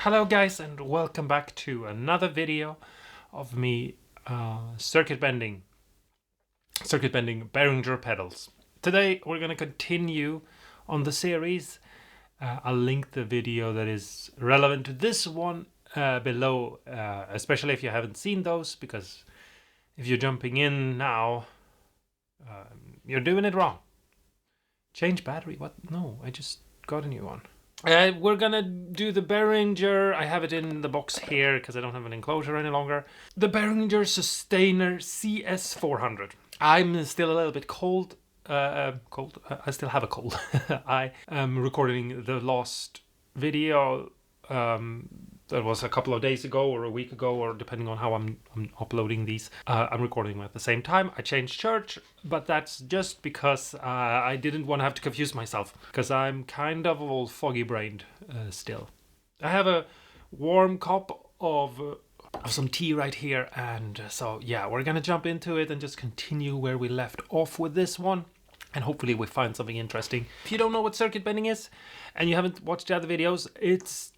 Hello guys, and welcome back to another video of me circuit bending Behringer pedals. Today we're going to continue on the series. I'll link the video that is relevant to this one below, especially if you haven't seen those, because if you're jumping in now, you're doing it wrong. Change battery? What? No, I just got a new one. We're gonna do the Behringer. I have it in the box here because I don't have an enclosure any longer. The Behringer Sustainer CS400. I'm still a little bit cold. I still have a cold. I am recording the last video that was a couple of days ago or a week ago, or depending on how I'm uploading these. I'm recording them at the same time. I changed church, but that's just because I didn't want to have to confuse myself, because I'm kind of all foggy brained still. I have a warm cup of some tea right here, and so yeah, we're gonna jump into it and just continue where we left off with this one. And hopefully we find something interesting. If you don't know what circuit bending is, and you haven't watched the other videos, it's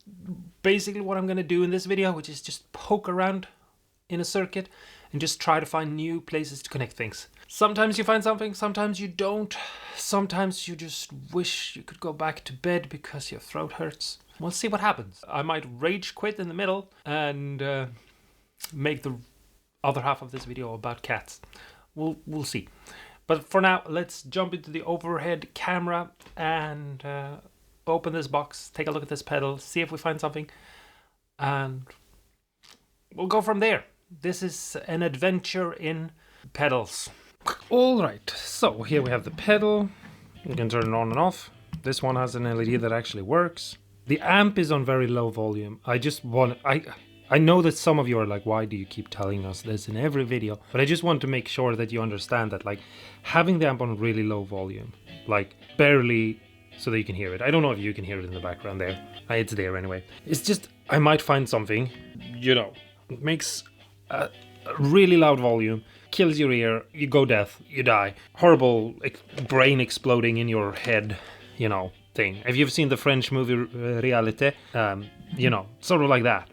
basically what I'm going to do in this video, which is just poke around in a circuit and just try to find new places to connect things. Sometimes you find something, sometimes you don't. Sometimes you just wish you could go back to bed because your throat hurts. We'll see what happens. I might rage quit in the middle and make the other half of this video about cats. We'll see. But for now, let's jump into the overhead camera and open this box, take a look at this pedal, see if we find something, and we'll go from there. This is an adventure in pedals. All right, so here we have the pedal. You can turn it on and off. This one has an LED that actually works. The amp is on very low volume. I know that some of you are like, why do you keep telling us this in every video? But I just want to make sure that you understand that, like, having the amp on really low volume, like barely so that you can hear it. I don't know if you can hear it in the background there. It's there anyway. It's just, I might find something, it makes a really loud volume, kills your ear, you go deaf, you die. Horrible brain exploding in your head, thing. If you've seen the French movie Réalité, sort of like that.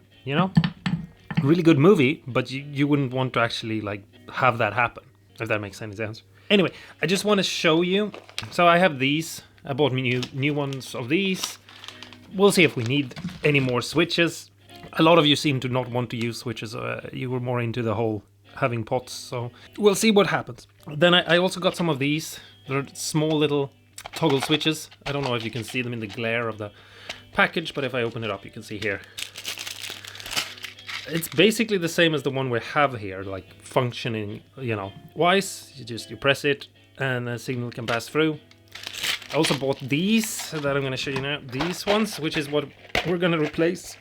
Really good movie, but you wouldn't want to actually like have that happen, if that makes any sense. Anyway, I just want to show you. So I have these. I bought new ones of these. We'll see if we need any more switches. A lot of you seem to not want to use switches. You were more into the whole having pots, so we'll see what happens. Then I also got some of these. They're small little toggle switches. I don't know if you can see them in the glare of the package, but if I open it up, you can see here. It's basically the same as the one we have here, like functioning, wise. You press it and the signal can pass through. I also bought these that I'm going to show you now. These ones, which is what we're going to replace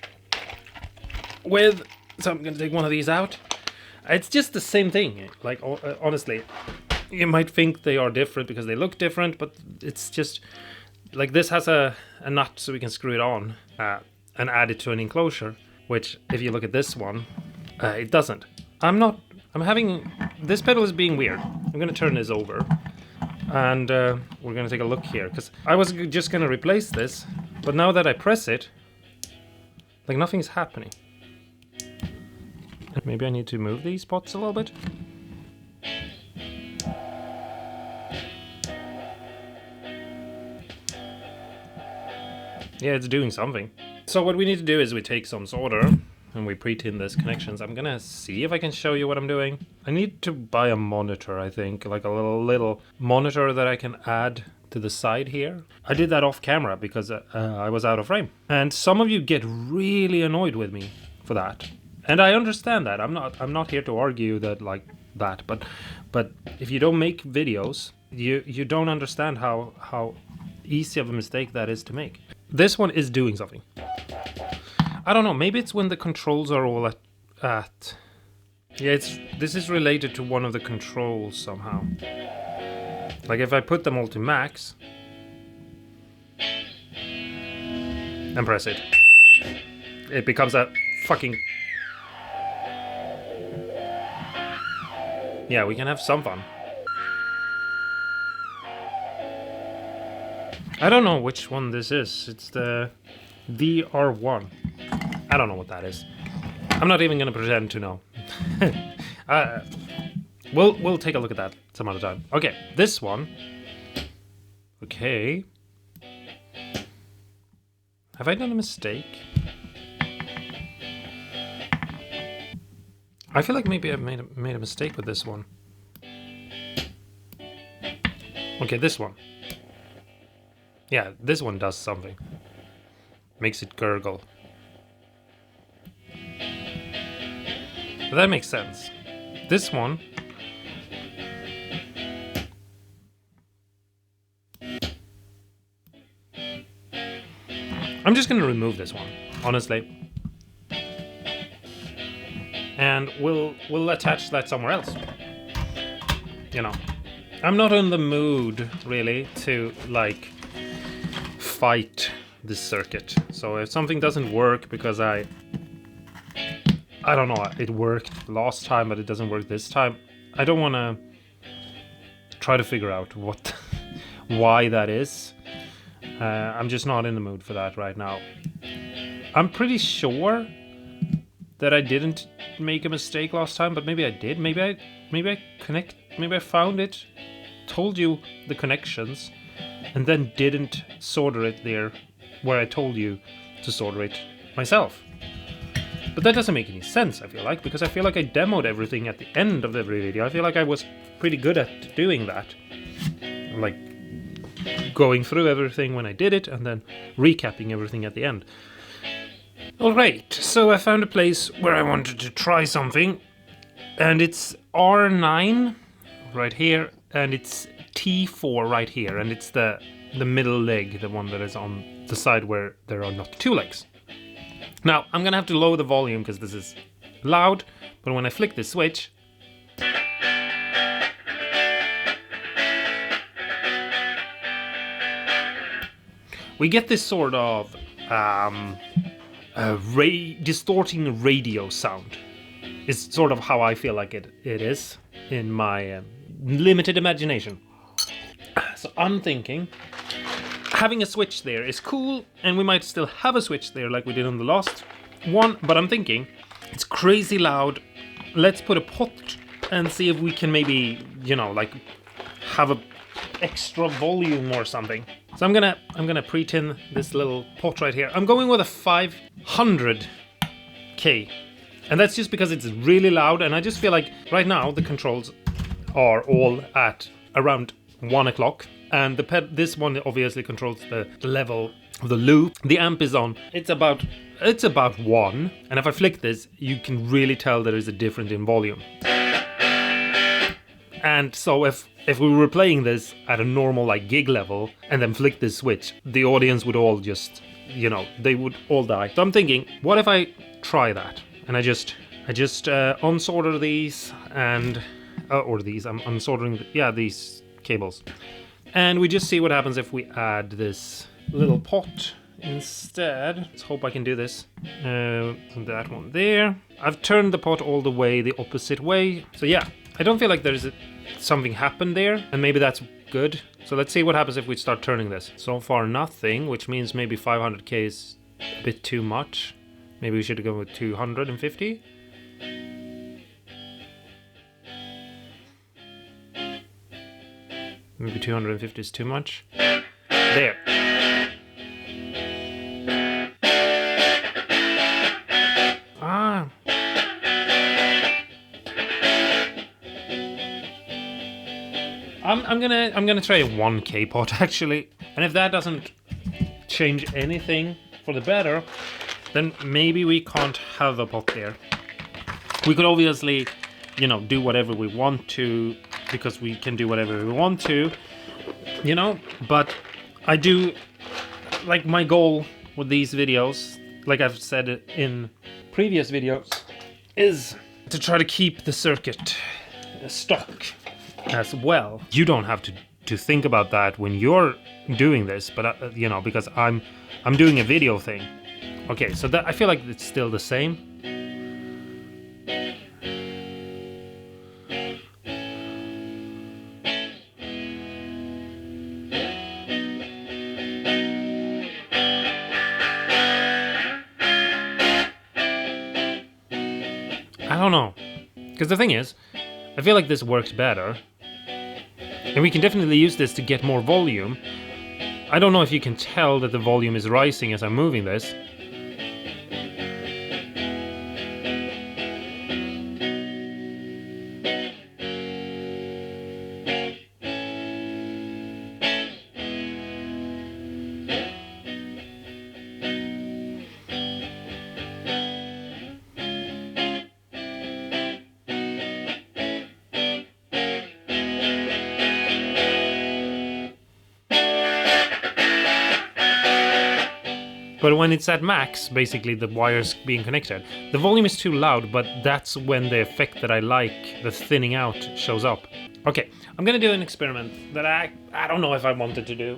with. So I'm going to take one of these out. It's just the same thing. Like, honestly, you might think they are different because they look different, but it's just like this has a nut so we can screw it on and add it to an enclosure. Which, if you look at this one, it doesn't. This pedal is being weird. I'm going to turn this over. And we're going to take a look here. Because I was just going to replace this. But now that I press it, like nothing's happening. Maybe I need to move these pots a little bit. Yeah, it's doing something. So what we need to do is we take some solder and we pre-tin these connections. I'm gonna see if I can show you what I'm doing. I need to buy a monitor, I think, like a little monitor that I can add to the side here. I did that off camera because I was out of frame. And some of you get really annoyed with me for that. And I understand that. I'm not here to argue that like that, but if you don't make videos, you don't understand how easy of a mistake that is to make. This one is doing something. I don't know, maybe it's when the controls are all at... Yeah, this is related to one of the controls somehow. Like if I put them all to max and press it, it becomes a fucking... Yeah, we can have some fun. I don't know which one this is. It's the VR1. I don't know what that is. I'm not even gonna pretend to know. We'll take a look at that some other time. Okay, this one. Okay. Have I done a mistake? I feel like maybe I've made a mistake with this one. Okay, this one. Yeah, this one does something. Makes it gurgle. But that makes sense. This one. I'm just gonna remove this one, honestly. And we'll attach that somewhere else. You know. I'm not in the mood, really, to, like, fight this circuit. So if something doesn't work because I don't know, it worked last time but it doesn't work this time, I don't want to try to figure out why that is. I'm just not in the mood for that right now. I'm pretty sure that I didn't make a mistake last time, but maybe I did. Maybe I found it, told you the connections, and then didn't solder it there where I told you to solder it myself. But that doesn't make any sense, I feel like, because I feel like I demoed everything at the end of every video. I feel like I was pretty good at doing that. Like, going through everything when I did it, and then recapping everything at the end. Alright, so I found a place where I wanted to try something, and it's R9 right here, and it's T4 right here, and it's the middle leg, the one that is on the side where there are not two legs. Now, I'm gonna have to lower the volume because this is loud, but when I flick this switch, we get this sort of distorting radio sound. Is sort of how I feel like it is in my limited imagination. So I'm thinking having a switch there is cool, and we might still have a switch there like we did on the last one, but I'm thinking it's crazy loud. Let's put a pot and see if we can maybe, you know, like have a extra volume or something. So I'm gonna pre-tin this little pot right here. I'm going with a 500K, and that's just because it's really loud, and I just feel like right now the controls are all at around 1 o'clock, and this one obviously controls the level of the loop. The amp is on. It's about 1, and if I flick this, you can really tell there is a difference in volume. And so if we were playing this at a normal like gig level and then flick this switch, the audience would all just, you know, they would all die. So I'm thinking, what if I try that? And I just unsolder these and I'm unsoldering these cables, and we just see what happens if we add this little pot instead. Let's hope I can do this. That one there. I've turned the pot all the way the opposite way. So yeah, I don't feel like there's something happened there, and maybe that's good. So let's see what happens if we start turning this. So far nothing, which means maybe 500K is a bit too much. Maybe we should go with 250. Maybe 250 is too much. There. I'm gonna try a 1K pot actually, and if that doesn't change anything for the better, then maybe we can't have a pot there. We could obviously, you know, do whatever we want to, because we can do whatever we want to, you know, but I do, like, my goal with these videos, like I've said in previous videos, is to try to keep the circuit stock as well. You don't have to think about that when you're doing this, but you know, because I'm doing a video thing. Okay, so that I feel like it's still the same. don't know. Because the thing is, I feel like this works better. And we can definitely use this to get more volume. I don't know if you can tell that the volume is rising as I'm moving this. But when it's at max, basically the wires being connected, the volume is too loud, but that's when the effect that I like, the thinning out, shows up. Okay, I'm gonna do an experiment that I don't know if I wanted to do.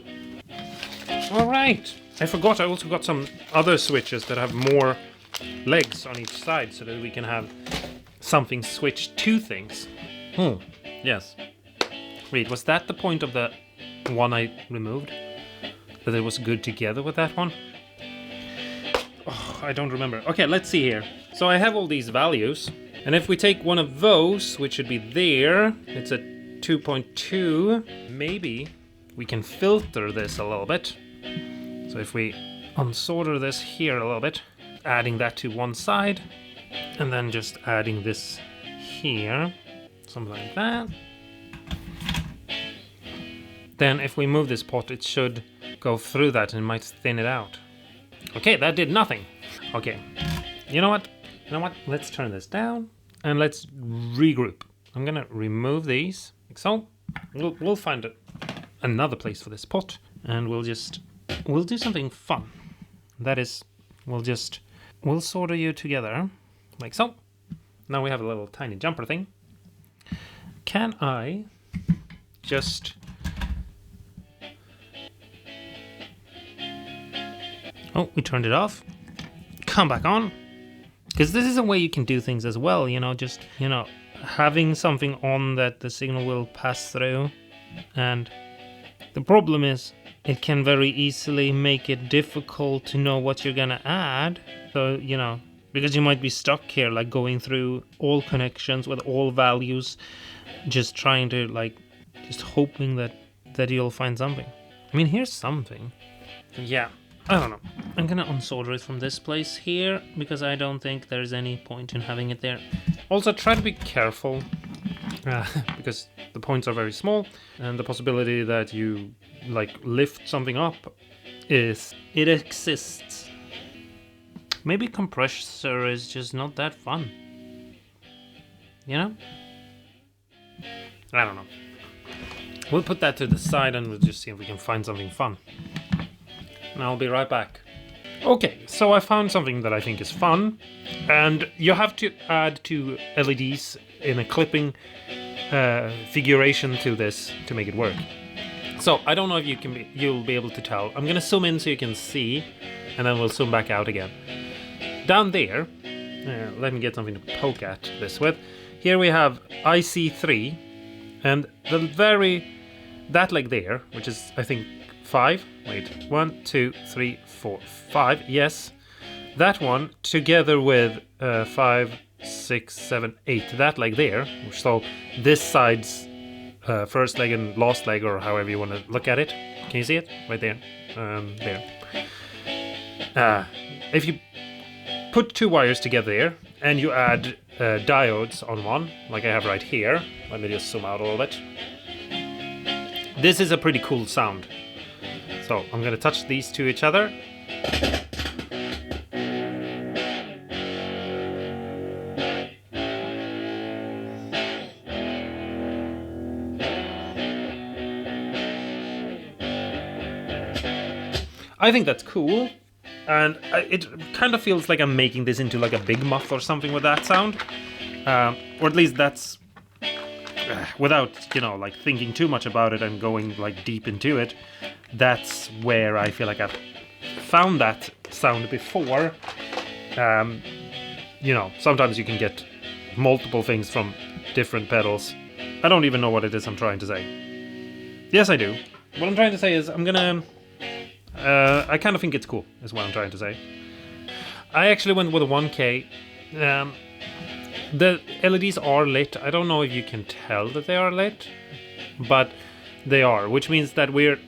Alright, I forgot I also got some other switches that have more legs on each side so that we can have something switch to things. Yes. Wait, was that the point of the one I removed? That it was good together with that one? Oh, I don't remember. Okay, let's see here. So I have all these values, and if we take one of those, which should be there, it's at 2.2, maybe we can filter this a little bit. So if we unsolder this here a little bit, adding that to one side, and then just adding this here, something like that. Then if we move this pot, it should go through that and it might thin it out. Okay, that did nothing. Okay, you know what? Let's turn this down and let's regroup. I'm gonna remove these, like so. We'll find another place for this pot, and we'll do something fun. That is, we'll solder you together, like so. Now we have a little tiny jumper thing. Can I just... Oh, we turned it off. Come back on. Because this is a way you can do things as well, just, having something on that the signal will pass through. And the problem is, it can very easily make it difficult to know what you're gonna add. So, because you might be stuck here, like going through all connections with all values, just trying to, just hoping that you'll find something. I mean, here's something. Yeah. I don't know. I'm gonna unsolder it from this place here, because I don't think there's any point in having it there. Also, try to be careful, because the points are very small, and the possibility that you, lift something up it exists. Maybe compressor is just not that fun. I don't know. We'll put that to the side and we'll just see if we can find something fun. And I'll be right back. Okay, so I found something that I think is fun, and you have to add 2 LEDs in a clipping figuration to this to make it work. So I don't know if you'll be able to tell. I'm gonna zoom in so you can see, and then we'll zoom back out again. Down there, let me get something to poke at this with. Here we have IC3, and that leg there, which is I think 5. Wait, 1, 2, 3, 4, 5. Yes, that one together with 5, 6, 7, 8. That leg there. So this side's first leg and last leg, or however you want to look at it. Can you see it? Right there. There. If you put 2 wires together there, and you add diodes on one, like I have right here. Let me just zoom out a little bit. This is a pretty cool sound. So I'm going to touch these to each other. I think that's cool, and it kind of feels like I'm making this into like a big muff or something with that sound, or at least that's without thinking too much about it and going deep into it. That's where I feel like I've found that sound before. Sometimes you can get multiple things from different pedals. I don't even know what it is I'm trying to say. Yes, I do. What I'm trying to say is I kind of think it's cool, is what I'm trying to say. I actually went with a 1K. The LEDs are lit. I don't know if you can tell that they are lit, but they are, which means that we're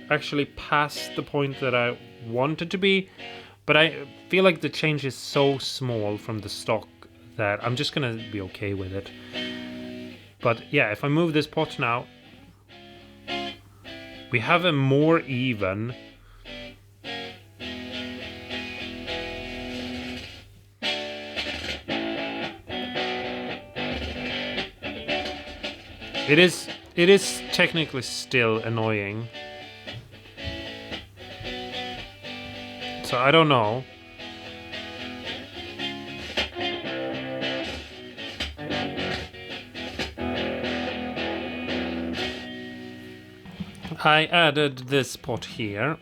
actually past the point that I wanted to be, but I feel like the change is so small from the stock that I'm just gonna be okay with it. But yeah, if I move this pot now, we have a more even It is technically still annoying. So I don't know. I added this pot here,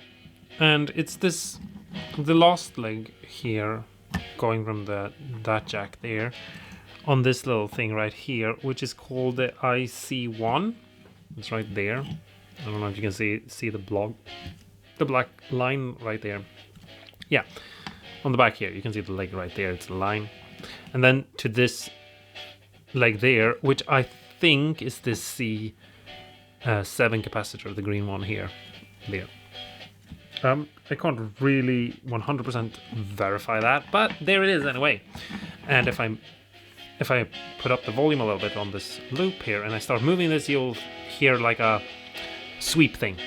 and it's the last leg here, going from that jack there, on this little thing right here, which is called the Se1. It's right there. I don't know if you can see the black line right there. Yeah, on the back here you can see the leg right there. It's a line, and then to this leg there, which I think is this Se1 capacitor, the green one here, there. I can't really 100% verify that, but there it is anyway. And if I put up the volume a little bit on this loop here and I start moving this, you'll hear like a sweep thing.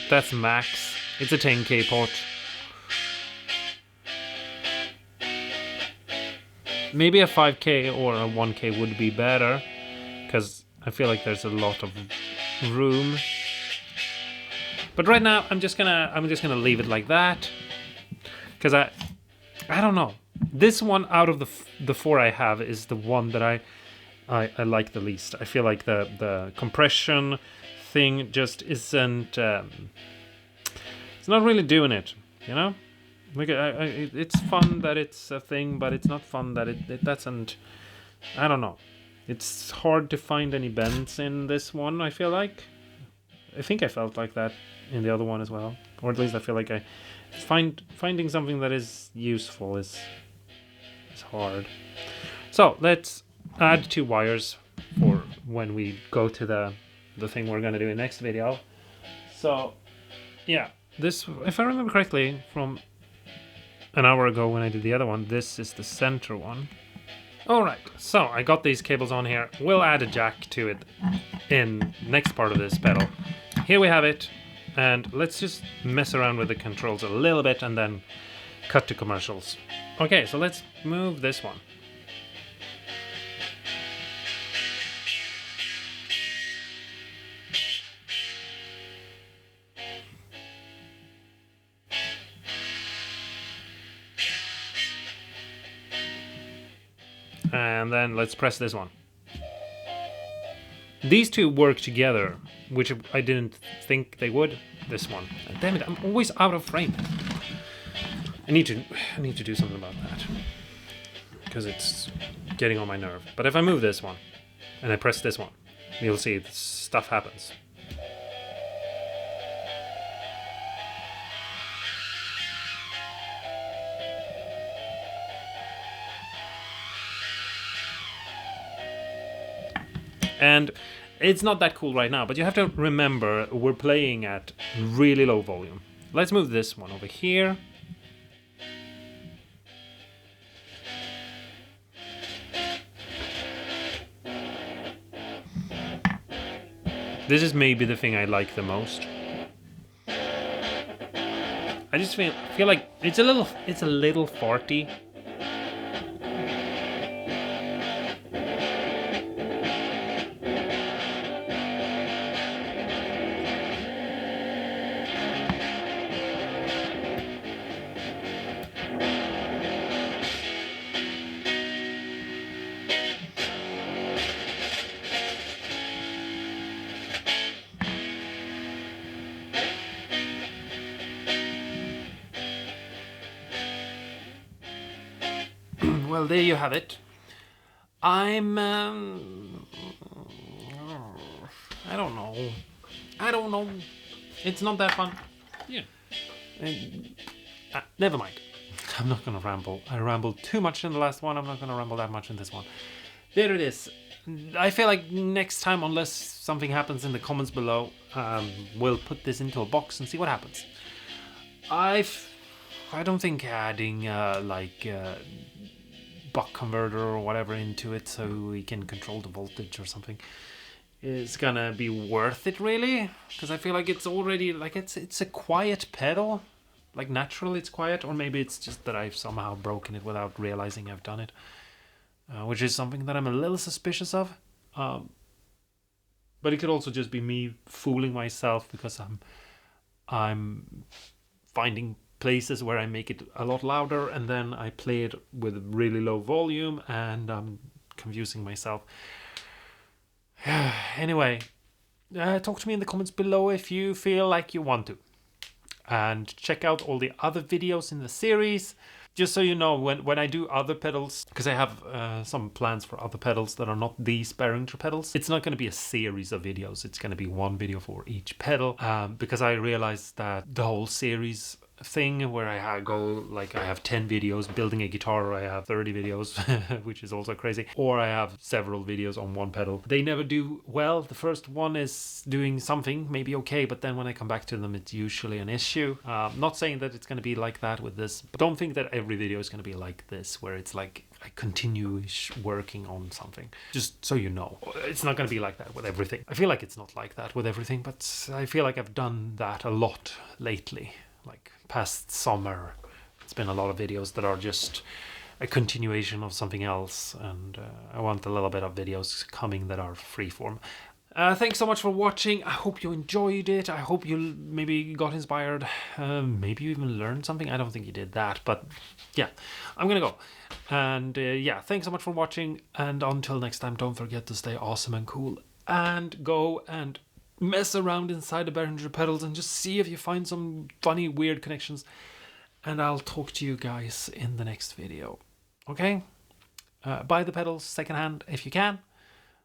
That's max. It's a 10K pot. Maybe a 5K or a 1K would be better, because I feel like there's a lot of room. But right now I'm just gonna leave it like that, because I don't know. This one out of the four I have is the one that I like the least. I feel like the compression thing just isn't. It's not really doing it, you know. Like it's fun that it's a thing, but it's not fun that it doesn't. I don't know. It's hard to find any bends in this one. I feel like. I think I felt like that in the other one as well, or at least I feel like finding something that is useful is hard. So let's add 2 wires for when we go to the thing we're gonna do in next video. So yeah, this, if I remember correctly from an hour ago when I did the other one, this is the center one. Alright, so I got these cables on here. We'll add a jack to it in next part of this pedal. Here we have it, and let's just mess around with the controls a little bit and then cut to commercials. Okay, so let's move this one. And then let's press this one. These two work together, which I didn't think they would. This one. And damn it, I'm always out of frame. I need to do something about that, because it's getting on my nerve. But if I move this one and I press this one, you'll see stuff happens. And it's not that cool right now, but you have to remember we're playing at really low volume. Let's move this one over here. This is maybe the thing I like the most. I just feel like it's a little farty. Well, there you have it. I don't know. I don't know. It's not that fun. Yeah. Never mind. I'm not gonna ramble. I rambled too much in the last one. I'm not gonna ramble that much in this one. There it is. I feel like next time, unless something happens in the comments below, we'll put this into a box and see what happens. I don't think adding buck converter or whatever into it so we can control the voltage or something is gonna be worth it, really, because I feel like it's already like it's a quiet pedal. Like naturally it's quiet, or maybe it's just that I've somehow broken it without realizing I've done it, which is something that I'm a little suspicious of. But it could also just be me fooling myself because I'm finding places where I make it a lot louder and then I play it with really low volume and I'm confusing myself. Anyway, talk to me in the comments below if you feel like you want to. And check out all the other videos in the series. Just so you know, when I do other pedals, because I have some plans for other pedals that are not these Behringer pedals, it's not going to be a series of videos. It's going to be one video for each pedal, because I realized that the whole series thing where I go like I have 10 videos building a guitar, or I have 30 videos which is also crazy, or I have several videos on one pedal, they never do well. The first one is doing something maybe okay, but then when I come back to them it's usually an issue. Not saying that it's going to be like that with this, but don't think that every video is going to be like this where it's like I continue working on something. Just so you know, it's not going to be like that with everything. I feel like it's not like that with everything, but I feel like I've done that a lot lately. Like past summer, it's been a lot of videos that are just a continuation of something else, and I want a little bit of videos coming that are freeform. Thanks so much for watching. I hope you enjoyed it. I hope you maybe got inspired. Maybe you even learned something. I don't think you did that, but yeah, I'm gonna go. And yeah, thanks so much for watching, and until next time, don't forget to stay awesome and cool, and go and mess around inside the Behringer pedals and just see if you find some funny, weird connections. And I'll talk to you guys in the next video. Okay? Buy the pedals secondhand if you can,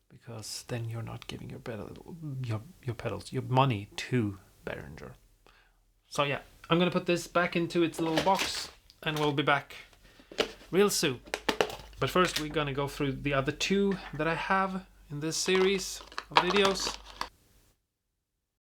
because then you're not giving your pedals, your money to Behringer. So yeah, I'm gonna put this back into its little box, and we'll be back real soon. But first, we're gonna go through the other two that I have in this series of videos.